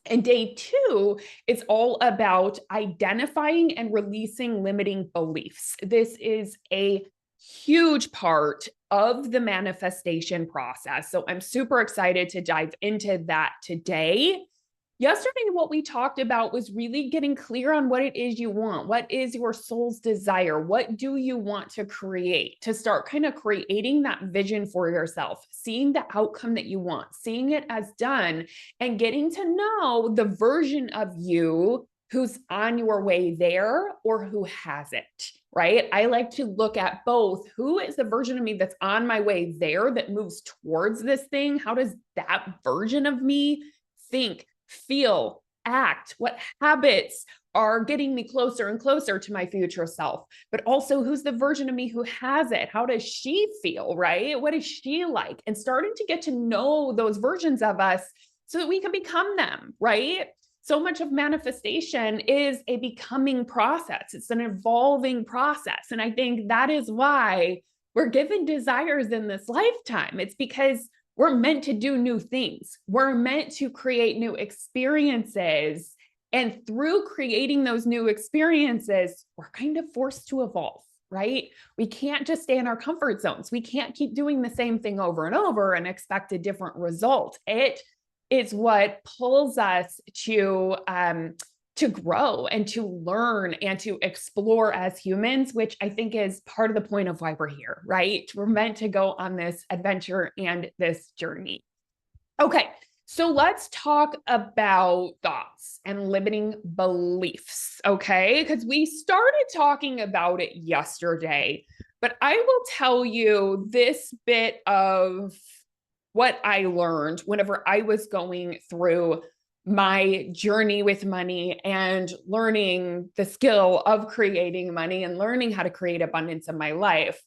And day 2 is all about identifying and releasing limiting beliefs. This is a huge part of the manifestation process. So I'm super excited to dive into that today. Yesterday, what we talked about was really getting clear on what it is you want. What is your soul's desire? What do you want to create? To start kind of creating that vision for yourself, seeing the outcome that you want, seeing it as done, and getting to know the version of you who's on your way there or who hasn't, right? I like to look at both. Who is the version of me that's on my way there that moves towards this thing? How does that version of me think, feel, act? What habits are getting me closer and closer to my future self? But also, who's the version of me who has it? How does she feel, right? What is she like? And starting to get to know those versions of us so that we can become them, right? So much of manifestation is a becoming process. It's an evolving process. And I think that is why we're given desires in this lifetime. It's because we're meant to do new things. We're meant to create new experiences. And through creating those new experiences, we're kind of forced to evolve, right? We can't just stay in our comfort zones. We can't keep doing the same thing over and over and expect a different result. It is what pulls us to grow and to learn and to explore as humans, which I think is part of the point of why we're here, right? We're meant to go on this adventure and this journey. Okay, so let's talk about thoughts and limiting beliefs, okay? Because we started talking about it yesterday, but I will tell you this bit of what I learned whenever I was going through my journey with money and learning the skill of creating money and learning how to create abundance in my life.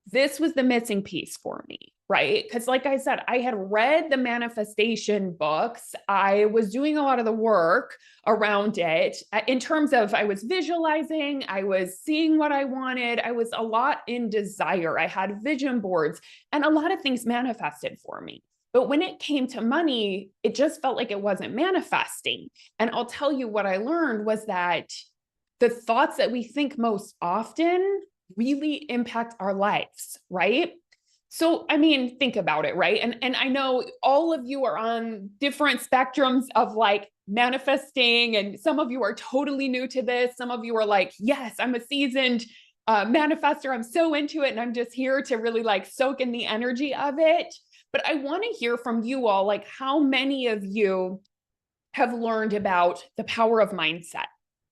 This was the missing piece for me, right? Because, like I said, I had read the manifestation books. I was doing a lot of the work around it in terms of I was visualizing, I was seeing what I wanted, I was a lot in desire. I had vision boards, and a lot of things manifested for me. But when it came to money, it just felt like it wasn't manifesting. And I'll tell you what I learned was that the thoughts that we think most often really impact our lives, right? So, I mean, think about it, right? And I know all of you are on different spectrums of like manifesting, and some of you are totally new to this. Some of you are like, yes, I'm a seasoned manifester. I'm so into it, and I'm just here to really like soak in the energy of it. But I want to hear from you all, like how many of you have learned about the power of mindset?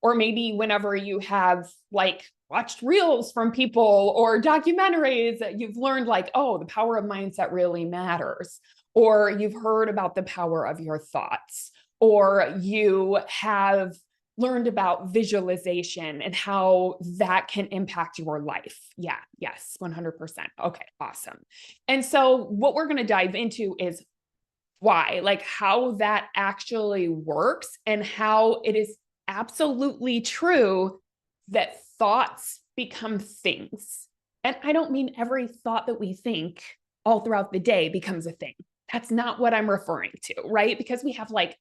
Or maybe whenever you have like watched reels from people or documentaries that you've learned like, oh, the power of mindset really matters. Or you've heard about the power of your thoughts. Or you have learned about visualization and how that can impact your life. Yeah, yes, 100%. Okay, awesome. And so what we're going to dive into is why, like how that actually works and how it is absolutely true that thoughts become things. And I don't mean every thought that we think all throughout the day becomes a thing. That's not what I'm referring to, right? Because we have like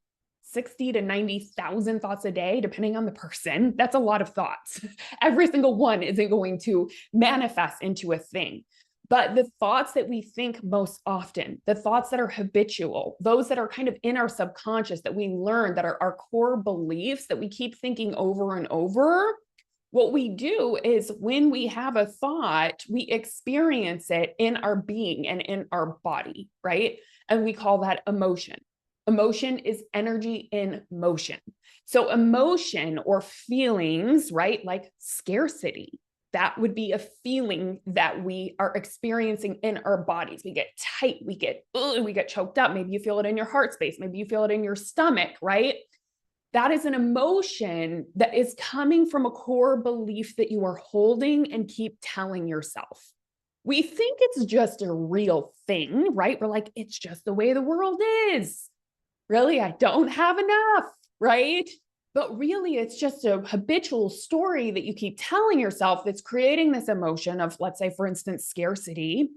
60 to 90,000 thoughts a day, depending on the person. That's a lot of thoughts. Every single one isn't going to manifest into a thing. But the thoughts that we think most often, the thoughts that are habitual, those that are kind of in our subconscious that we learn, that are our core beliefs that we keep thinking over and over, what we do is when we have a thought, we experience it in our being and in our body, right? And we call that emotion. Emotion is energy in motion. So emotion or feelings, right? Like scarcity, that would be a feeling that we are experiencing in our bodies. We get tight, we get choked up. Maybe you feel it in your heart space. Maybe you feel it in your stomach, right? That is an emotion that is coming from a core belief that you are holding and keep telling yourself. We think it's just a real thing, right? We're like, it's just the way the world is. Really, I don't have enough, right? But really, it's just a habitual story that you keep telling yourself that's creating this emotion of, let's say, for instance, scarcity.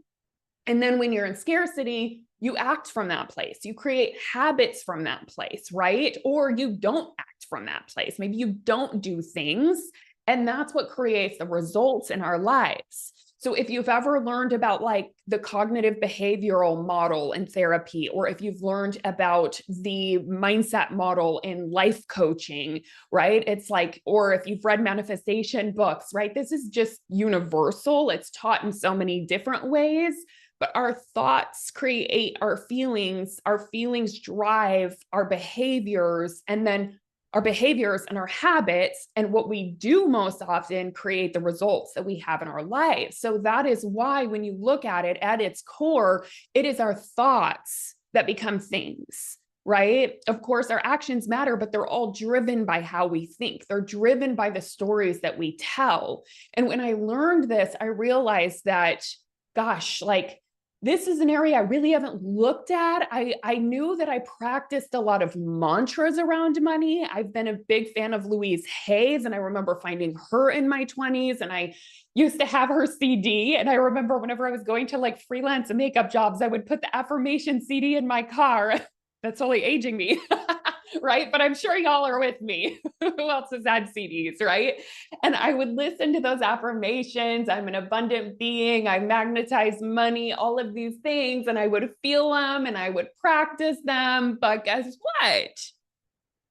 And then when you're in scarcity, you act from that place. You create habits from that place, right? Or you don't act from that place. Maybe you don't do things, and that's what creates the results in our lives. So if you've ever learned about like the cognitive behavioral model in therapy, or if you've learned about the mindset model in life coaching, right? It's like, or if you've read manifestation books, right? This is just universal. It's taught in so many different ways, but our thoughts create our feelings drive our behaviors, and then our behaviors and our habits and what we do most often create the results that we have in our lives. So that is why when you look at it at its core, it is our thoughts that become things, right? Of course, our actions matter, but they're all driven by how we think. They're driven by the stories that we tell. And when I learned this, I realized that, gosh, like, this is an area I really haven't looked at. I knew that I practiced a lot of mantras around money. I've been a big fan of Louise Hayes, and I remember finding her in my 20s, and I used to have her CD. And I remember whenever I was going to like freelance and makeup jobs, I would put the affirmation CD in my car. That's only aging me. Right? But I'm sure y'all are with me. Who else has had CDs, right? And I would listen to those affirmations. I'm an abundant being. I magnetize money, all of these things. And I would feel them and I would practice them. But guess what?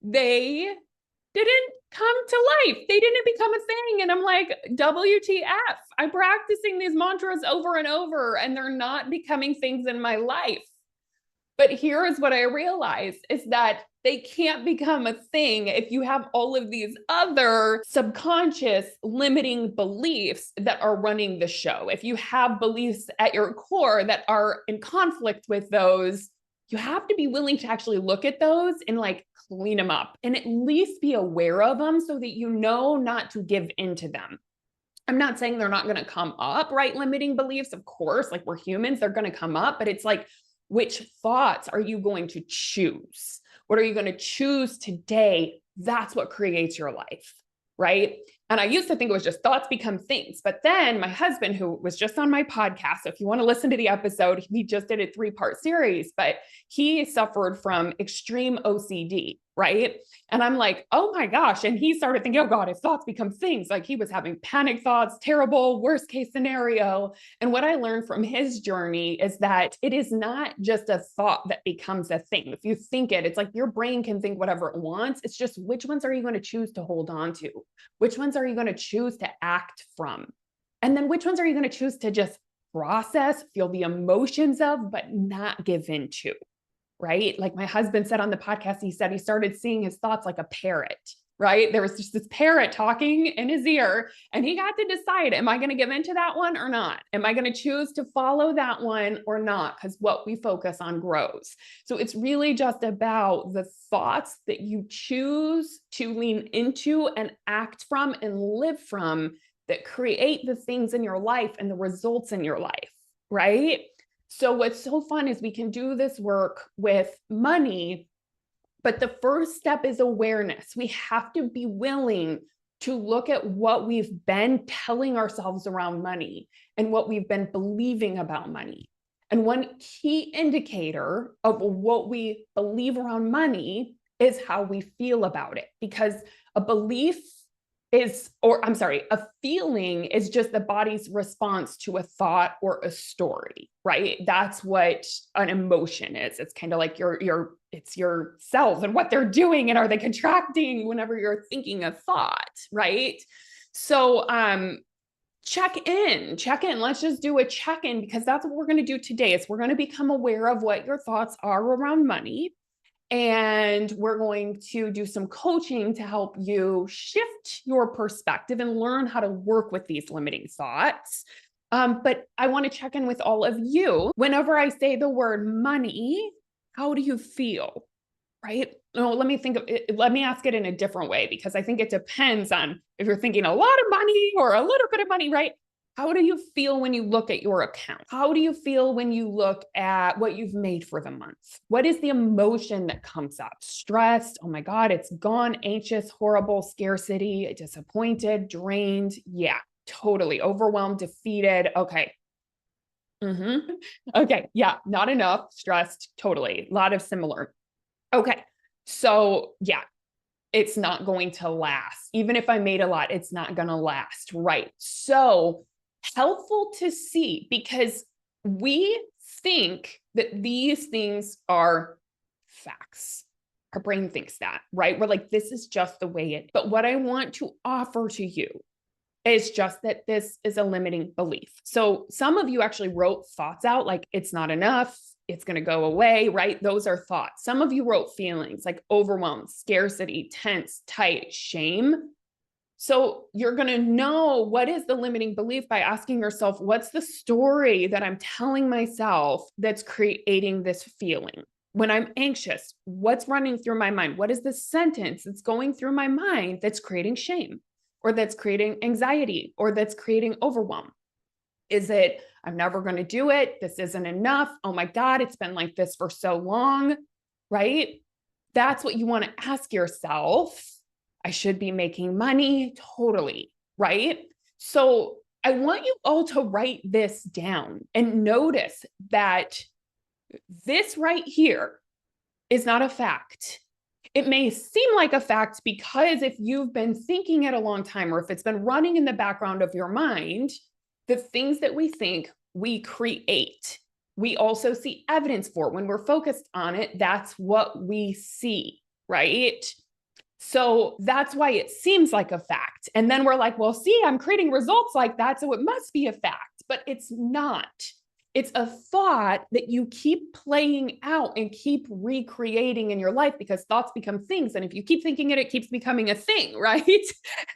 They didn't come to life. They didn't become a thing. And I'm like, WTF? I'm practicing these mantras over and over, and they're not becoming things in my life. But here is what I realized is that they can't become a thing if you have all of these other subconscious limiting beliefs that are running the show. If you have beliefs at your core that are in conflict with those, you have to be willing to actually look at those and like clean them up and at least be aware of them so that you know not to give into them. I'm not saying they're not going to come up, right? Limiting beliefs, of course, like we're humans, they're going to come up, but it's like, which thoughts are you going to choose? What are you going to choose today? That's what creates your life, right? And I used to think it was just thoughts become things. But then my husband, who was just on my podcast, so if you want to listen to the episode, he just did a 3-part series, but he suffered from extreme OCD, right? And I'm like, oh my gosh. And he started thinking, oh God, if thoughts become things, like he was having panic thoughts, terrible, worst case scenario. And what I learned from his journey is that it is not just a thought that becomes a thing. If you think it, it's like your brain can think whatever it wants. It's just which ones are you going to choose to hold on to? Which ones are you going to choose to act from? And then which ones are you going to choose to just process, feel the emotions of, but not give into? Right? Like my husband said on the podcast, he said he started seeing his thoughts like a parrot, right? There was just this parrot talking in his ear, and he got to decide, am I going to give into that one or not? Am I going to choose to follow that one or not? Because what we focus on grows. So it's really just about the thoughts that you choose to lean into and act from and live from that create the things in your life and the results in your life, right? So what's so fun is we can do this work with money, but the first step is awareness. We have to be willing to look at what we've been telling ourselves around money and what we've been believing about money. And one key indicator of what we believe around money is how we feel about it, because a belief a feeling is just the body's response to a thought or a story, right? That's what an emotion is. It's kind of like it's your cells and what they're doing, and are they contracting whenever you're thinking a thought, right? So, check in. Let's just do a check-in, because that's what we're going to do today. Is we're going to become aware of what your thoughts are around money. And we're going to do some coaching to help you shift your perspective and learn how to work with these limiting thoughts. But I want to check in with all of you. Whenever I say the word money, how do you feel? Right? No, let me ask it in a different way, because I think it depends on if you're thinking a lot of money or a little bit of money, right? How do you feel when you look at your account? How do you feel when you look at what you've made for the month? What is the emotion that comes up? Stressed? Oh my God, it's gone. Anxious, horrible, scarcity, disappointed, drained. Yeah, totally. Overwhelmed, defeated. Okay. Mm-hmm. Okay. Yeah. Not enough, stressed, totally. A lot of similar. Okay. So yeah, it's not going to last. Even if I made a lot, it's not going to last. Right. So helpful to see, because we think that these things are facts. Our brain thinks that, right? We're like, this is just the way it, but what I want to offer to you is just that this is a limiting belief. So some of you actually wrote thoughts out like, it's not enough, it's going to go away, right? Those are thoughts. Some of you wrote feelings like overwhelmed, scarcity, tense, tight, shame. So you're going to know what is the limiting belief by asking yourself, what's the story that I'm telling myself that's creating this feeling? When I'm anxious, what's running through my mind? What is the sentence that's going through my mind that's creating shame, or that's creating anxiety, or that's creating overwhelm? Is it, I'm never going to do it, this isn't enough, oh my God, it's been like this for so long, right? That's what you want to ask yourself. I should be making money, totally, right? So I want you all to write this down and notice that this right here is not a fact. It may seem like a fact because if you've been thinking it a long time, or if it's been running in the background of your mind, the things that we think, we create. We also see evidence for it. When we're focused on it, that's what we see, right? So that's why it seems like a fact. And then we're like, well, see, I'm creating results like that, so it must be a fact, but it's not. It's a thought that you keep playing out and keep recreating in your life, because thoughts become things. And if you keep thinking it, it keeps becoming a thing, right?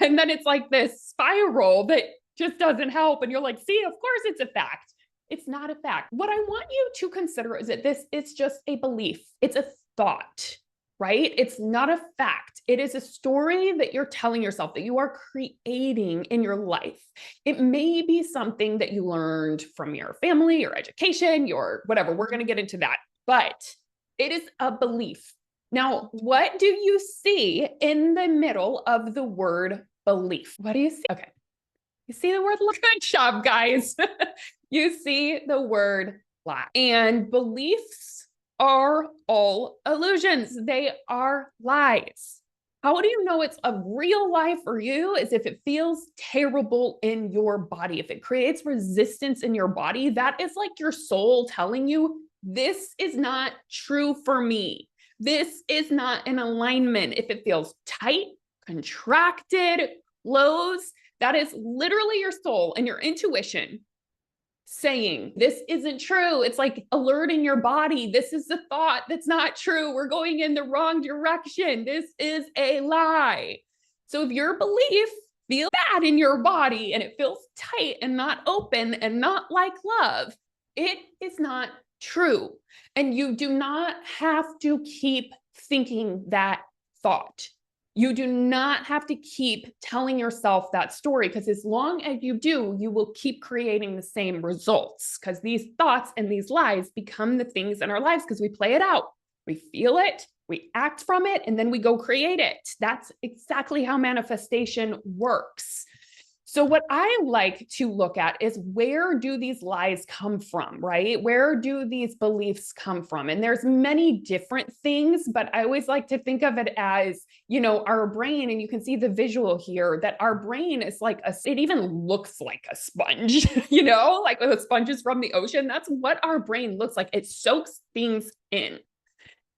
And then it's like this spiral that just doesn't help. And you're like, see, of course it's a fact. It's not a fact. What I want you to consider is that this is just a belief. It's a thought, right? It's not a fact. It is a story that you're telling yourself, that you are creating in your life. It may be something that you learned from your family, your education, your whatever. We're going to get into that, but it is a belief. Now, what do you see in the middle of the word belief? What do you see? Okay. You see the word lie? Good job, guys. You see the word lie. And beliefs are all illusions. They are lies. How do you know it's a real lie for you? Is if it feels terrible in your body. If it creates resistance in your body, that is like your soul telling you, this is not true for me. This is not in alignment. If it feels tight, contracted, closed, that is literally your soul and your intuition saying, this isn't true. It's like alerting your body. This is a thought that's not true. We're going in the wrong direction. This is a lie. So if your belief feels bad in your body and it feels tight and not open and not like love, it is not true. And you do not have to keep thinking that thought. You do not have to keep telling yourself that story, because as long as you do, you will keep creating the same results, because these thoughts and these lies become the things in our lives because we play it out. We feel it, we act from it, and then we go create it. That's exactly how manifestation works. So what I like to look at is, where do these lies come from, right? Where do these beliefs come from? And there's many different things, but I always like to think of it as, our brain, and you can see the visual here, that our brain is like it even looks like a sponge, like the sponges from the ocean. That's what our brain looks like. It soaks things in.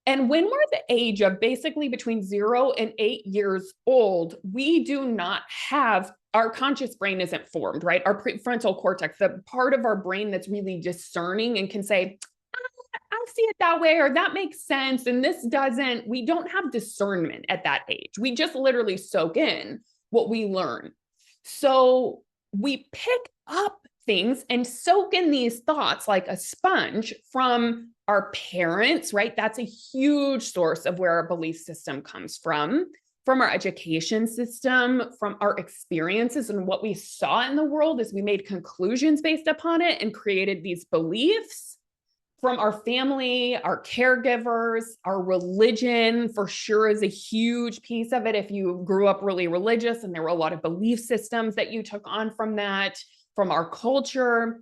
And when we're the age of basically between 0 and 8 years old, we do not have, our conscious brain isn't formed, right? Our prefrontal cortex, the part of our brain that's really discerning and can say, I see it that way, or that makes sense, and this doesn't. We don't have discernment at that age. We just literally soak in what we learn. So we pick up things and soak in these thoughts like a sponge from our parents, right? That's a huge source of where our belief system comes from our education system, from our experiences and what we saw in the world as we made conclusions based upon it and created these beliefs, from our family, our caregivers, our religion for sure is a huge piece of it. If you grew up really religious and there were a lot of belief systems that you took on from that, from our culture,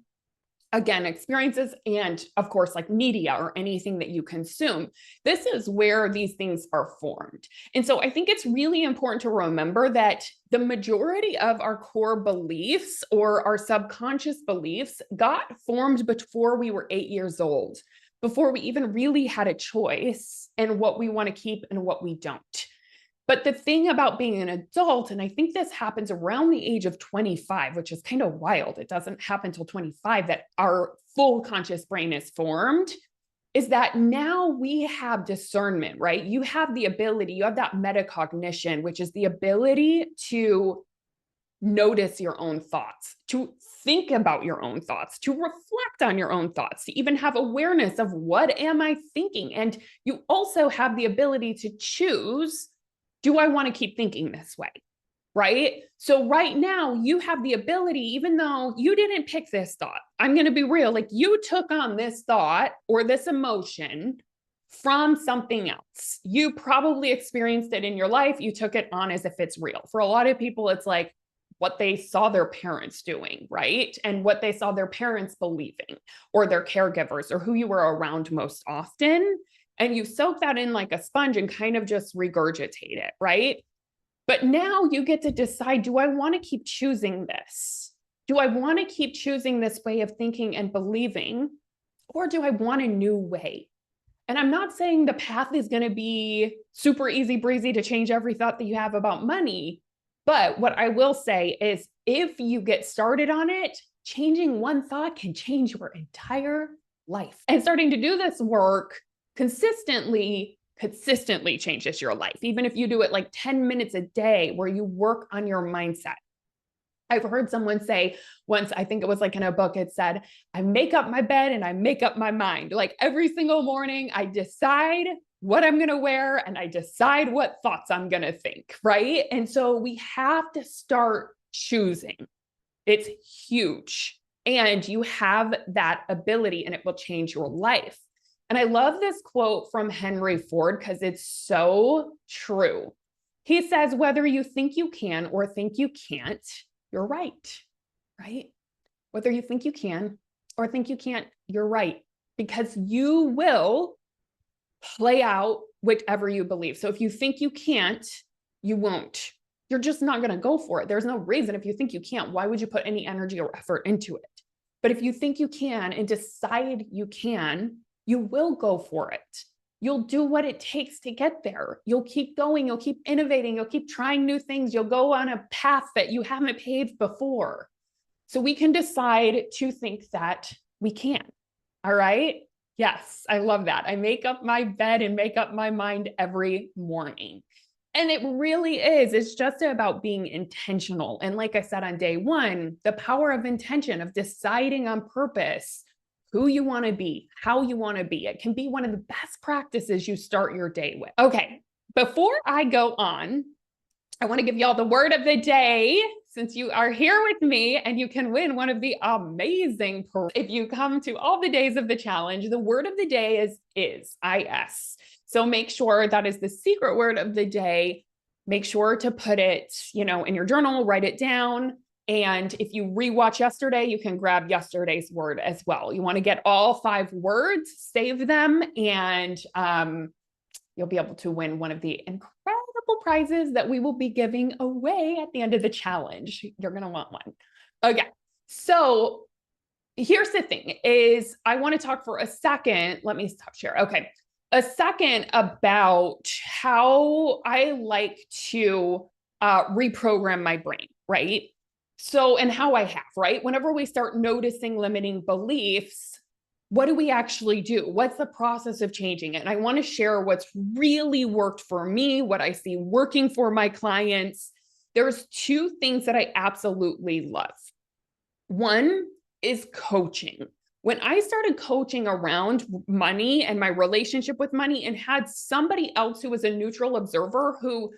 again, experiences and of course, like media or anything that you consume. This is where these things are formed. And so I think it's really important to remember that the majority of our core beliefs or our subconscious beliefs got formed before we were 8 years old, before we even really had a choice in what we want to keep and what we don't. But the thing about being an adult, and I think this happens around the age of 25, which is kind of wild. It doesn't happen till 25 that our full conscious brain is formed, is that now we have discernment, right? You have the ability, you have that metacognition, which is the ability to notice your own thoughts, to think about your own thoughts, to reflect on your own thoughts, to even have awareness of what am I thinking? And you also have the ability to choose, do I want to keep thinking this way? Right? So right now you have the ability, even though you didn't pick this thought, I'm going to be real, like you took on this thought or this emotion from something else. You probably experienced it in your life. You took it on as if it's real. For a lot of people, it's like what they saw their parents doing, right? And what they saw their parents believing, or their caregivers, or who you were around most often. And you soak that in like a sponge and kind of just regurgitate it, right? But now you get to decide, do I want to keep choosing this? Do I want to keep choosing this way of thinking and believing? Or do I want a new way? And I'm not saying the path is going to be super easy breezy to change every thought that you have about money. But what I will say is if you get started on it, changing one thought can change your entire life. And starting to do this work consistently changes your life. Even if you do it like 10 minutes a day where you work on your mindset. I've heard someone say once, I think it was like in a book, it said, I make up my bed and I make up my mind. Like every single morning, I decide what I'm going to wear and I decide what thoughts I'm going to think, right? And so we have to start choosing. It's huge. And you have that ability and it will change your life. And I love this quote from Henry Ford because it's so true. He says, whether you think you can or think you can't, you're right, right? Whether you think you can or think you can't, you're right, because you will play out whichever you believe. So if you think you can't, you won't. You're just not going to go for it. There's no reason. If you think you can't, why would you put any energy or effort into it? But if you think you can and decide you can, you will go for it. You'll do what it takes to get there. You'll keep going. You'll keep innovating. You'll keep trying new things. You'll go on a path that you haven't paved before. So we can decide to think that we can. All right. Yes, I love that. I make up my bed and make up my mind every morning. And it really is. It's just about being intentional. And like I said on day one, the power of intention, of deciding on purpose who you want to be, how you want to be. It can be one of the best practices you start your day with. Okay, before I go on, I want to give y'all the word of the day since you are here with me and you can win one of the amazing if you come to all the days of the challenge. The word of the day is is. So make sure that is the secret word of the day. Make sure to put it, in your journal, write it down. And if you rewatch yesterday, you can grab yesterday's word as well. You want to get all 5 words, save them, and you'll be able to win one of the incredible prizes that we will be giving away at the end of the challenge. You're going to want one. Okay. So here's the thing is I want to talk for a second. Let me stop share. Okay. A second about how I like to reprogram my brain, right? So, and how I have, right? Whenever we start noticing limiting beliefs, what do we actually do? What's the process of changing it? And I want to share what's really worked for me, what I see working for my clients. There's 2 things that I absolutely love. One is coaching. When I started coaching around money and my relationship with money and had somebody else who was a neutral observer who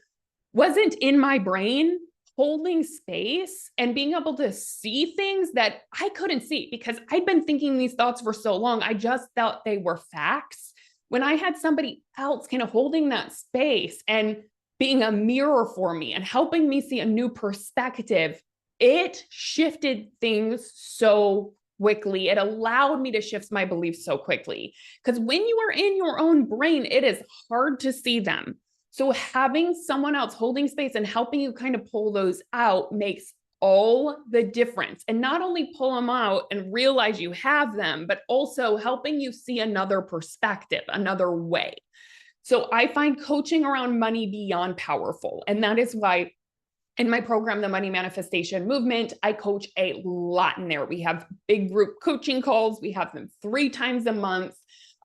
wasn't in my brain, holding space and being able to see things that I couldn't see because I'd been thinking these thoughts for so long. I just thought they were facts. When I had somebody else kind of holding that space and being a mirror for me and helping me see a new perspective, it shifted things so quickly. It allowed me to shift my beliefs so quickly. Because when you are in your own brain, it is hard to see them. So having someone else holding space and helping you kind of pull those out makes all the difference. And not only pull them out and realize you have them, but also helping you see another perspective, another way. So I find coaching around money beyond powerful. And that is why in my program, the Money Manifestation Movement, I coach a lot in there. We have big group coaching calls. We have them 3 times a month.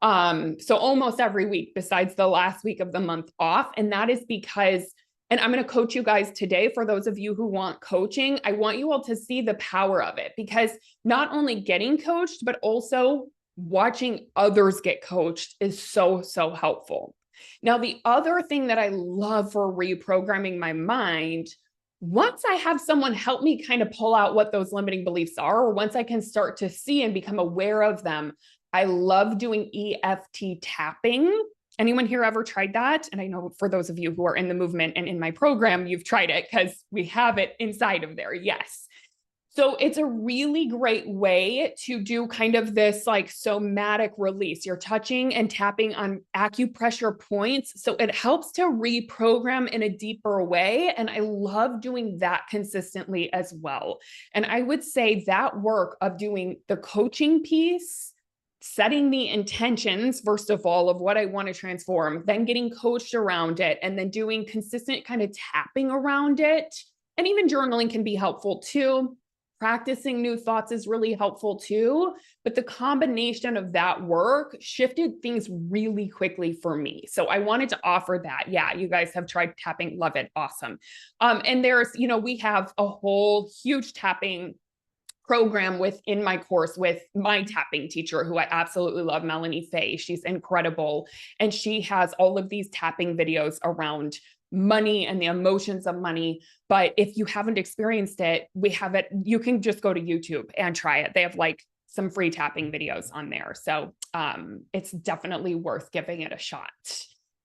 So almost every week besides the last week of the month off. And that is because, and I'm going to coach you guys today for those of you who want coaching. I want you all to see the power of it, because not only getting coached, but also watching others get coached is so, so helpful. Now, the other thing that I love for reprogramming my mind, once I have someone help me kind of pull out what those limiting beliefs are, or once I can start to see and become aware of them, I love doing EFT tapping. Anyone here ever tried that? And I know for those of you who are in the movement and in my program, you've tried it because we have it inside of there. Yes. So it's a really great way to do kind of this like somatic release. You're touching and tapping on acupressure points. So it helps to reprogram in a deeper way. And I love doing that consistently as well. And I would say that work of doing the coaching piece, setting the intentions, first of all, of what I want to transform, then getting coached around it, and then doing consistent kind of tapping around it. And even journaling can be helpful too. Practicing new thoughts is really helpful too, but the combination of that work shifted things really quickly for me. So I wanted to offer that. Yeah, you guys have tried tapping, love it, awesome. And there's, we have a whole huge tapping program within my course with my tapping teacher, who I absolutely love, Melanie Fay. She's incredible. And she has all of these tapping videos around money and the emotions of money. But if you haven't experienced it, we have it. You can just go to YouTube and try it. They have like some free tapping videos on there. So it's definitely worth giving it a shot.